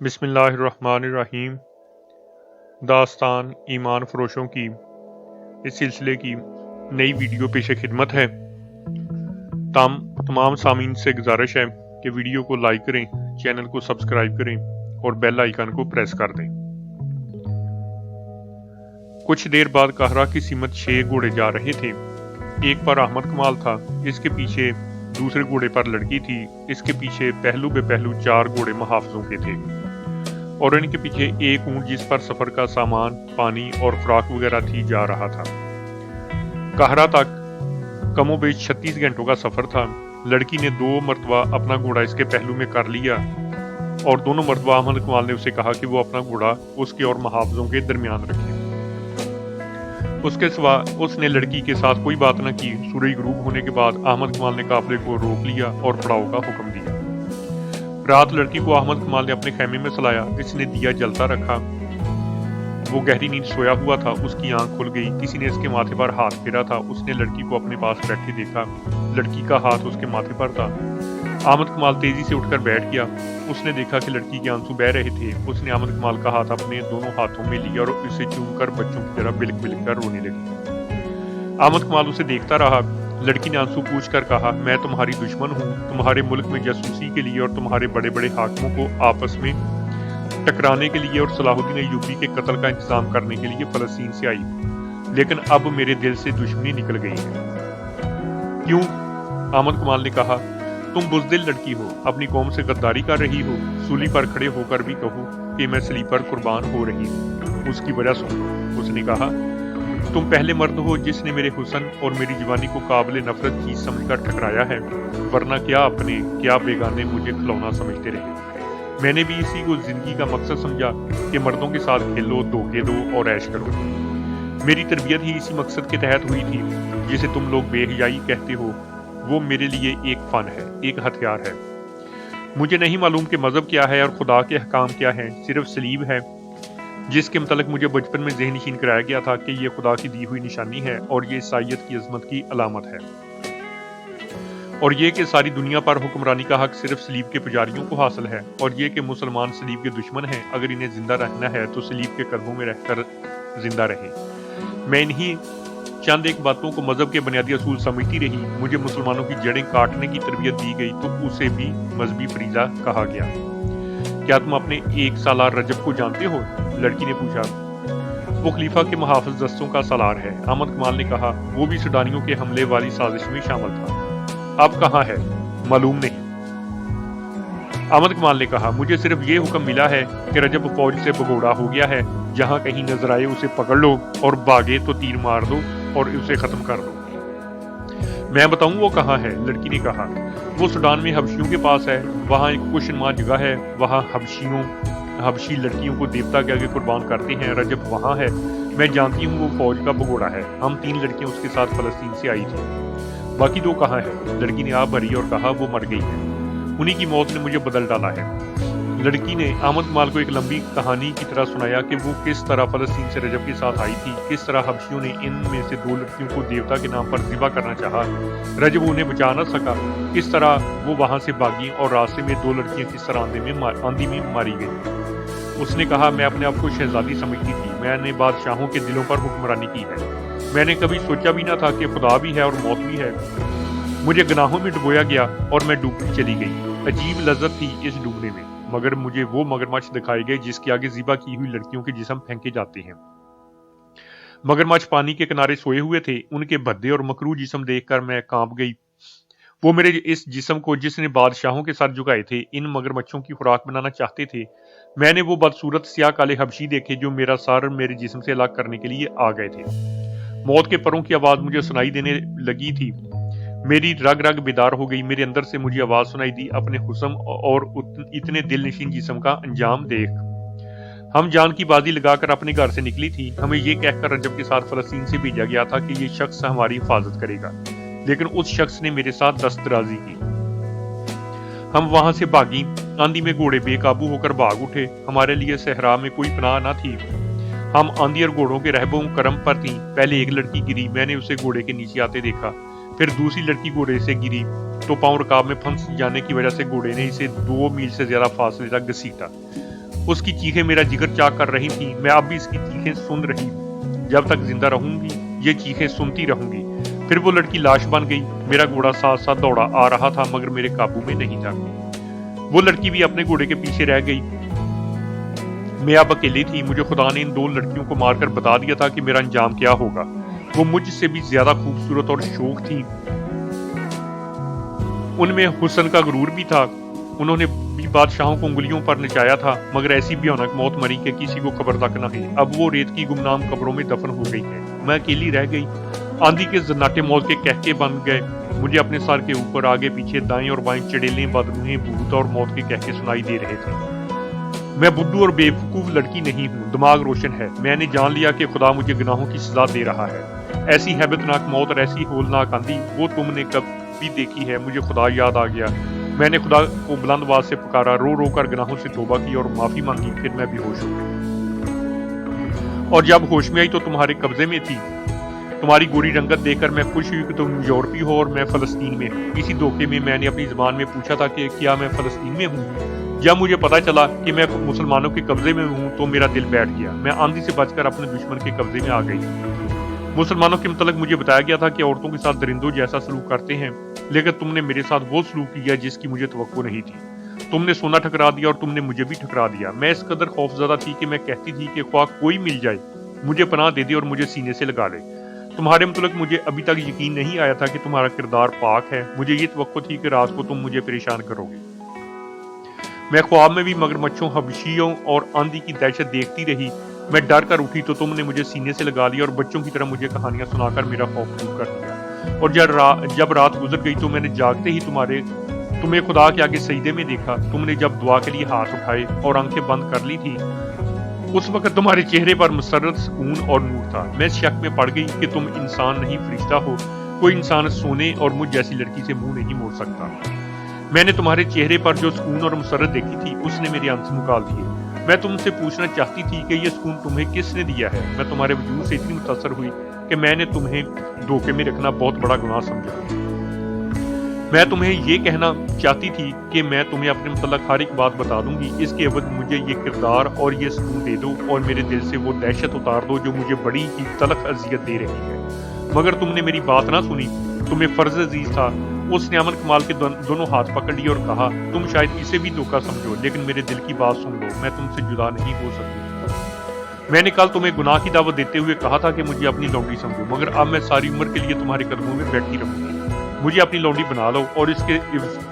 بسم اللہ الرحمن الرحیم۔ داستان ایمان فروشوں کی اس سلسلے کی نئی ویڈیو پیش خدمت ہے۔ تمام سامعین سے گزارش ہے کہ ویڈیو کو لائک کریں، چینل کو سبسکرائب کریں اور بیل آئیکن کو پریس کر دیں۔ کچھ دیر بعد قاہرہ کی سمت 6 گھوڑے جا رہے تھے۔ ایک پر احمد کمال تھا، اس کے پیچھے دوسرے گھوڑے پر لڑکی تھی، اس کے پیچھے پہلو بے پہلو 4 گھوڑے محافظوں کے تھے اور ان کے پیچھے ایک اونٹ جس پر سفر کا سامان، پانی اور خوراک وغیرہ تھی جا رہا تھا۔ قاہرہ تک کم و بیش 36 گھنٹوں کا سفر تھا۔ لڑکی نے 2 مرتبہ اپنا گھوڑا اس کے پہلو میں کر لیا اور دونوں مرتبہ احمد کمال نے اسے کہا کہ وہ اپنا گھوڑا اس کے اور محافظوں کے درمیان رکھے۔ اس کے سوا اس نے لڑکی کے ساتھ کوئی بات نہ کی۔ سورج غروب ہونے کے بعد احمد کمال نے قافلے کو روک لیا اور پڑاؤ کا حکم دیا۔ رات لڑکی کو احمد کمال نے اپنے خیمے میں سلایا۔ اس نے دیا جلتا رکھا۔ وہ گہری نیند سویا ہوا تھا، اس کی آنکھ کھل گئی۔ کسی نے اس کے ماتھے پر ہاتھ پھیرا تھا۔ اس نے لڑکی کو اپنے پاس بیٹھے دیکھا۔ لڑکی کا ہاتھ اس کے ماتھے پر تھا۔ احمد کمال تیزی سے اٹھ کر بیٹھ گیا۔ اس نے دیکھا کہ لڑکی کے آنسو بہہ رہے تھے۔ اس نے احمد کمال کا ہاتھ اپنے دونوں ہاتھوں میں لیا اور اسے چوم کر بچوں کی طرح بلک بلک کر رونے لگی۔ احمد کمال اسے دیکھتا رہا۔ لڑکی نے آنسو پوچھ کر کہا، میں تمہاری دشمن ہوں۔ تمہارے ملک میں جاسوسی کے لیے اور تمہارے بڑے بڑے حاکموں کو آپس میں ٹکرانے کے لیے اور صلاح الدین ایوبی کے قتل کا انتظام کرنے کے لیے فلسطین سے آئی، لیکن اب میرے دل سے دشمنی نکل گئی ہے۔ کیوں؟ احمد کمال نے کہا، تم بزدل لڑکی ہو، اپنی قوم سے غداری کر رہی ہو۔ سولی پر کھڑے ہو کر بھی کہو کہ میں صلیب پر قربان ہو رہی ہوں، اس کی وجہ سنو۔ اس نے کہا، تم پہلے مرد ہو جس نے میرے حسن اور میری جوانی کو قابل نفرت چیز سمجھ کر ٹھکرایا ہے، ورنہ کیا اپنے کیا بیگانے مجھے کھلونا سمجھتے رہے۔ میں نے بھی اسی کو زندگی کا مقصد سمجھا کہ مردوں کے ساتھ کھیلو، دھوکے دو اور عیش کرو۔ میری تربیت ہی اسی مقصد کے تحت ہوئی تھی۔ جسے تم لوگ بے حیائی کہتے ہو، وہ میرے لیے ایک فن ہے، ایک ہتھیار ہے۔ مجھے نہیں معلوم کہ مذہب کیا ہے اور خدا کے احکام کیا ہیں، صرف صلیب ہے جس کے متعلق مجھے بچپن میں ذہن نشین کرایا گیا تھا کہ یہ خدا کی دی ہوئی نشانی ہے اور یہ عیسائیت کی عظمت کی علامت ہے، اور یہ کہ ساری دنیا پر حکمرانی کا حق صرف صلیب کے پجاریوں کو حاصل ہے، اور یہ کہ مسلمان صلیب کے دشمن ہیں، اگر انہیں زندہ رہنا ہے تو صلیب کے قدموں میں رہ کر زندہ رہے۔ میں انہی چند ایک باتوں کو مذہب کے بنیادی اصول سمجھتی رہی۔ مجھے مسلمانوں کی جڑیں کاٹنے کی تربیت دی گئی تو اسے بھی مذہبی فریضہ کہا گیا۔ کیا تم اپنے 1 سالار رجب کو جانتے ہو؟ لڑکی نے پوچھا۔ وہ خلیفہ کے محافظ دستوں کا سالار ہے، احمد کمال نے کہا۔ وہ بھی سوڈانیوں کے حملے والی سازش میں شامل تھا۔ اب کہاں ہے؟ معلوم نہیں، احمد کمال نے کہا۔ مجھے صرف یہ حکم ملا ہے کہ رجب فوج سے بگوڑا ہو گیا ہے، جہاں کہیں نظر آئے اسے پکڑ لو اور بھاگے تو تیر مار دو اور اسے ختم کر دو۔ میں بتاؤں وہ کہاں ہے؟ لڑکی نے کہا۔ وہ سوڈان میں حبشیوں کے پاس ہے، وہاں ایک کشنما جگہ ہے، وہاں حبشی لڑکیوں کو دیوتا کے آگے قربان کرتے ہیں۔ رجب وہاں ہے، میں جانتی ہوں وہ فوج کا بگوڑا ہے۔ ہم 3 لڑکیاں اس کے ساتھ فلسطین سے آئی تھیں۔ باقی 2 کہاں ہیں؟ لڑکی نے آہ بھری اور کہا، وہ مر گئی ہے، انہی کی موت نے مجھے بدل ڈالا ہے۔ لڑکی نے احمد کمال کو ایک لمبی کہانی کی طرح سنایا کہ وہ کس طرح فلسطین سے رجب کے ساتھ آئی تھی، کس طرح حبشیوں نے ان میں سے 2 لڑکیوں کو دیوتا کے نام پر ذبح کرنا چاہا، رجب انہیں بچا نہ سکا، کس طرح وہ وہاں سے بھاگی اور راستے میں 2 لڑکیاں کس طرح آندھی میں ماری گئی۔ اس نے کہا، میں اپنے آپ کو شہزادی سمجھتی تھی، میں نے بادشاہوں کے دلوں پر حکمرانی کی ہے، میں نے کبھی سوچا بھی نہ تھا کہ خدا بھی ہے اور موت بھی ہے۔ مجھے گناہوں میں ڈبویا گیا اور میں ڈوبتی چلی گئی۔ عجیب لذت تھی اس ڈوبنے میں، مگر مجھے وہ مگرمچھ دکھائے گئے جس کے آگے ذبح کی ہوئی لڑکیوں کے جسم پھینکے جاتے ہیں۔ مگرمچھ پانی کے کنارے سوئے ہوئے تھے، ان کے بھدے اور مکروہ جسم دیکھ کر میں کانپ گئی۔ وہ میرے اس جسم کو جس نے بادشاہوں کے سر جھکائے تھے، ان مگرمچھوں کی خوراک بنانا چاہتے تھے۔ میں نے وہ بدصورت سیاہ کالے حبشی دیکھے جو میرا سر میرے جسم سے الگ کرنے کے لیے آ گئے تھے۔ موت کے پروں کی آواز مجھے سنائی دینے لگی تھی۔ میری رگ رگ بیدار ہو گئی۔ میرے اندر سے مجھے آواز سنائی دی، اپنے حسن اور اتنے دل نشین جسم کا انجام دیکھ۔ ہم جان کی بازی لگا کر اپنے گھر سے نکلی تھی، ہمیں یہ کہہ کر رجب کے ساتھ فلسطین سے بھیجا گیا تھا کہ یہ شخص ہماری حفاظت کرے گا، لیکن اس شخص نے میرے ساتھ دست درازی کی۔ ہم وہاں سے بھاگی، آندھی میں گھوڑے بے قابو ہو کر بھاگ اٹھے۔ ہمارے لیے صحرا میں کوئی پناہ نہ تھی۔ ہم آندھی اور گھوڑوں کے رہبوں کرم پر تھیں۔ پہلے ایک لڑکی گری، میں نے اسے گھوڑے کے نیچے آتے دیکھا، پھر دوسری لڑکی گھوڑے سے گری تو پاؤں رکاب میں پھنس جانے کی وجہ سے گھوڑے نے اسے 2 میل سے زیادہ فاصلے تک گھسیٹا۔ اس کی چیخیں میرا جگر چاک کر رہی تھیں. میں اب بھی اس کی چیخیں سن رہی ہوں. جب تک زندہ رہوں گی یہ چیخیں سنتی رہوں گی. پھر وہ لڑکی لاش بن گئی. میرا گھوڑا ساتھ ساتھ دوڑا آ رہا تھا مگر میرے قابو میں نہیں تھا. وہ لڑکی بھی اپنے گھوڑے کے پیچھے رہ گئی. میں اب اکیلی تھی. مجھے خدا نے ان 2 لڑکیوں کو مار کر بتا دیا تھا کہ میرا انجام کیا ہوگا. وہ مجھ سے بھی زیادہ خوبصورت اور شوق تھی. ان میں حسن کا غرور بھی تھا. انہوں نے بھی بادشاہوں کو انگلیوں پر نچایا تھا مگر ایسی بھیانک موت مری کہ کسی کو خبر تک نہ ہے. اب وہ ریت کی گمنام قبروں میں دفن ہو گئی ہے. میں اکیلی رہ گئی. آندھی کے زناٹے موت کے کہکے بن گئے. مجھے اپنے سر کے اوپر آگے پیچھے دائیں اور بائیں چڑیلیں بدروہیں بھوت اور موت کے کہکے سنائی دے رہے تھے. میں بدھو اور بیوقوف لڑکی نہیں ہوں. دماغ روشن ہے. میں نے جان لیا کہ خدا مجھے گناہوں کی سزا دے رہا ہے. ایسی ہیبتناک موت اور ایسی ہولناک آندھی وہ تم نے کب بھی دیکھی ہے. مجھے خدا یاد آ گیا. میں نے خدا کو بلند آواز سے پکارا. رو رو کر گناہوں سے توبہ کی اور معافی مانگی. پھر میں بے ہوش ہو گئی اور جب ہوش میں آئی تو تمہارے قبضے میں تھی. تمہاری گوری رنگت دیکھ کر میں خوش ہوئی کہ تم یورپی ہو اور میں فلسطین میں ہوں. اسی دھوکے میں نے اپنی زبان میں پوچھا تھا کہ کیا میں فلسطین میں ہوں. جب مجھے پتا چلا کہ میں مسلمانوں کے قبضے میں ہوں تو میرا دل بیٹھ گیا. میں آندھی سے بچ کر اپنے دشمن کے قبضے میں آ گئی. مسلمانوں کے متعلق مجھے بتایا گیا تھا کہ عورتوں کے ساتھ درندوں جیسا سلوک کرتے ہیں لیکن تم نے میرے ساتھ وہ سلوک کیا جس کی مجھے توقع نہیں تھی. تم نے سونا ٹھکرا دیا اور تم نے مجھے بھی ٹھکرا دیا. میں اس قدر خوفزدہ تھی کہ میں کہتی تھی کہ خواہ کوئی مل جائے مجھے پناہ دے دے اور مجھے سینے سے لگا لے. تمہارے متعلق مجھے ابھی تک یقین نہیں آیا تھا کہ تمہارا کردار پاک ہے. مجھے یہ توقع تھی کہ رات کو تم مجھے پریشان کرو گے. میں خواب میں بھی مگرمچھوں حبشیوں اور آندھی کی دہشت دیکھتی رہی. میں ڈر کر اٹھی تو تم نے مجھے سینے سے لگا لیا اور بچوں کی طرح مجھے کہانیاں سنا کر میرا خوف دور کر دیا. اور جب رات گزر گئی تو میں نے جاگتے ہی تمہیں خدا کے آگے سجدے میں دیکھا. تم نے جب دعا کے لیے ہاتھ اٹھائے اور آنکھیں بند کر لی تھی اس وقت تمہارے چہرے پر مسرت سکون اور نور تھا. میں اس شک میں پڑ گئی کہ تم انسان نہیں فرشتہ ہو. کوئی انسان سونے اور مجھ جیسی لڑکی سے منہ نہیں موڑ سکتا. میں نے تمہارے چہرے پر جو سکون اور مسرت دیکھی تھی اس نے میرے آنسو نکال دیے. میں تم سے پوچھنا چاہتی تھی کہ یہ سکون تمہیں کس نے دیا ہے. میں تمہارے وجود سے اتنی متاثر ہوئی کہ میں نے تمہیں دھوکے میں رکھنا بہت بڑا گناہ سمجھا. میں تمہیں یہ کہنا چاہتی تھی کہ میں تمہیں اپنے متعلق ہر ایک بات بتا دوں گی. اس کے عوض مجھے یہ کردار اور یہ سکون دے دو اور میرے دل سے وہ دہشت اتار دو جو مجھے بڑی ہی تلخ اذیت دے رہی ہے. مگر تم نے میری بات نہ سنی. تمہیں فرض عزیز تھا. اس نے امن کمال کے دونوں ہاتھ پکڑ لیے اور کہا تم شاید اسے بھی دھوکہ سمجھو لیکن میرے دل کی بات سن لو. میں تم سے جدا نہیں ہو سکتی. میں نے کل تمہیں گناہ کی دعوت دیتے ہوئے کہا تھا کہ مجھے اپنی لونڈی سمجھو مگر اب میں ساری عمر کے لیے تمہارے قدموں میں بیٹھی رہوں گی. مجھے اپنی لونڈی بنا لو اور اس کے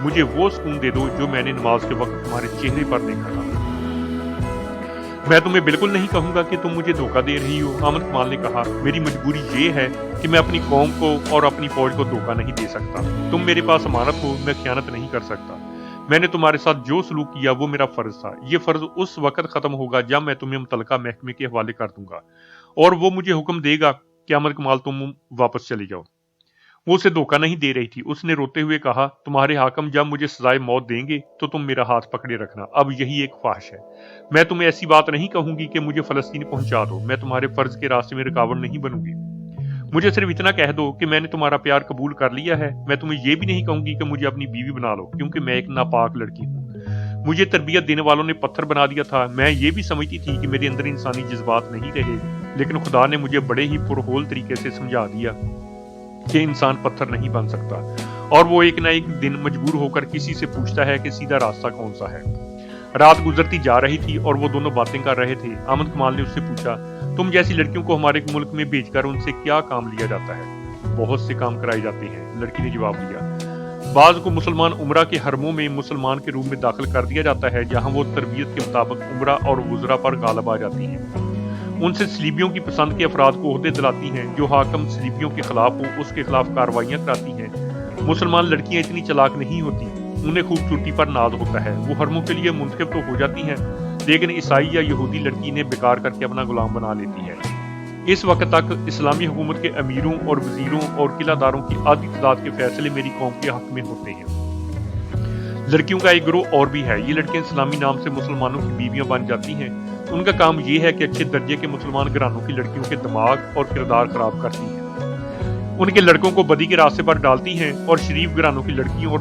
مجھے وہ سکون دے دو جو میں نے نماز کے وقت تمہارے چہرے پر دیکھا تھا. میں تمہیں بالکل نہیں کہوں گا کہ تم مجھے دھوکہ دے رہی ہو. احمد کمال نے کہا میری مجبوری یہ ہے کہ میں اپنی قوم کو اور اپنی فوج کو دھوکہ نہیں دے سکتا. تم میرے پاس امانت ہو. میں خیانت نہیں کر سکتا. میں نے تمہارے ساتھ جو سلوک کیا وہ میرا فرض تھا. یہ فرض اس وقت ختم ہوگا جب میں تمہیں متعلقہ محکمے کے حوالے کر دوں گا اور وہ مجھے حکم دے گا کہ احمد کمال تم واپس چلے جاؤ. وہ اسے دھوکہ نہیں دے رہی تھی. اس نے روتے ہوئے کہا تمہارے حاکم جب مجھے سزائے موت دیں گے تو تم میرا ہاتھ پکڑے رکھنا. اب یہی ایک خواہش ہے. میں تمہیں ایسی بات نہیں کہوں گی کہ مجھے فلسطین پہنچا دو. میں تمہارے فرض کے راستے میں رکاوٹ نہیں بنوں گی. مجھے صرف اتنا کہہ دو کہ میں نے تمہارا پیار قبول کر لیا ہے. میں تمہیں یہ بھی نہیں کہوں گی کہ مجھے اپنی بیوی بنا لو کیونکہ میں ایک ناپاک لڑکی ہوں. مجھے تربیت دینے والوں نے پتھر بنا دیا تھا. میں یہ بھی سمجھتی تھی کہ میرے اندر انسانی جذبات نہیں رہے لیکن خدا نے مجھے بڑے ہی پرہول طریقے سے سمجھا دیا کہ انسان پتھر نہیں بن سکتا اور وہ ایک نہ ایک دن مجبور ہو کر کسی سے پوچھتا ہے کہ سیدھا راستہ کون سا ہے. رات گزرتی جا رہی تھی اور وہ دونوں باتیں کر رہے تھے. احمد کمال نے اس سے پوچھا تم جیسی لڑکیوں کو ہمارے ملک میں بھیج کر ان سے کیا کام لیا جاتا ہے؟ بہت سے کام کرائے جاتے ہیں. لڑکی نے جواب دیا. بعض کو مسلمان عمرہ کے حرموں میں مسلمان کے روم میں داخل کر دیا جاتا ہے جہاں وہ تربیت کے مطابق عمرہ اور وزراء پر غالب آ جاتی ہیں. ان سے سلیبیوں کی پسند کے افراد کو عہدے دلاتی ہیں. جو حاکم سلیبیوں کے خلاف ہو اس کے خلاف کارروائیاں کراتی ہیں. مسلمان لڑکیاں اتنی چلاک نہیں ہوتی. انہیں خوبصورتی پر ناز ہوتا ہے. وہ حرموں کے لیے منتخب تو ہو جاتی ہیں لیکن عیسائی یا یہودی لڑکی انہیں بیکار کر کے اپنا غلام بنا لیتی ہے. اس وقت تک اسلامی حکومت کے امیروں اور وزیروں اور قلعہ داروں کی آدھی تعداد کے فیصلے میری قوم کے حق میں ہوتے ہیں. لڑکیوں کا ایک گروہ اور بھی ہے. یہ لڑکیاں اسلامی نام سے مسلمانوں کی بیویاں بن جاتی ہیں. ان کا کام یہ ہے کہ اچھے درجے کے مسلمان گھرانوں کی لڑکیوں کے دماغ اور کردار خراب کرتی ہیں. ان کے لڑکوں کو بدی کے راستے پر ڈالتی ہیں اور شریف گھرانوں کی لڑکیوں اور